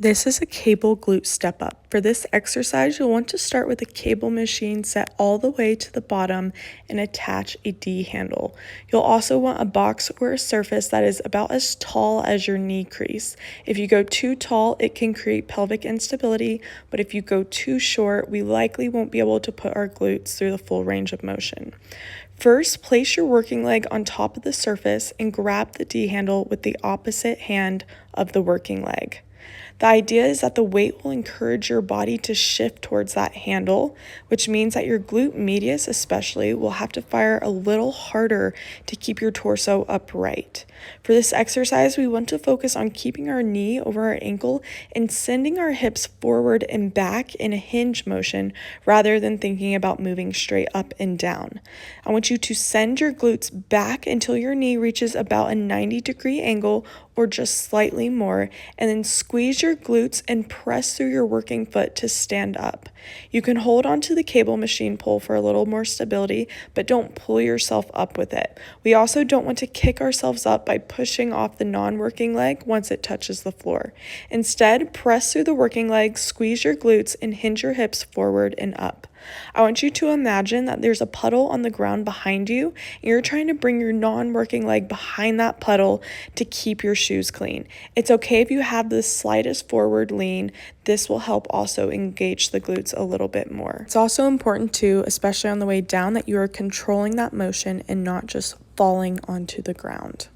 This is a cable glute step up. For this exercise, you'll want to start with a cable machine set all the way to the bottom and attach a D handle. You'll also want a box or a surface that is about as tall as your knee crease. If you go too tall, it can create pelvic instability, but if you go too short, we likely won't be able to put our glutes through the full range of motion. First, place your working leg on top of the surface and grab the D handle with the opposite hand of the working leg. The idea is that the weight will encourage your body to shift towards that handle, which means that your glute medius especially will have to fire a little harder to keep your torso upright. For this exercise, we want to focus on keeping our knee over our ankle and sending our hips forward and back in a hinge motion rather than thinking about moving straight up and down. I want you to send your glutes back until your knee reaches about a 90-degree angle or just slightly more, and then squeeze your glutes and press through your working foot to stand up. You can hold onto the cable machine pole for a little more stability, but don't pull yourself up with it. We also don't want to kick ourselves up by pushing off the non-working leg once it touches the floor. Instead, press through the working leg, squeeze your glutes, and hinge your hips forward and up. I want you to imagine that there's a puddle on the ground behind you, and you're trying to bring your non-working leg behind that puddle to keep your shoes clean. It's okay if you have the slightest forward lean. This will help also engage the glutes a little bit more. It's also important too, especially on the way down, that you are controlling that motion and not just falling onto the ground.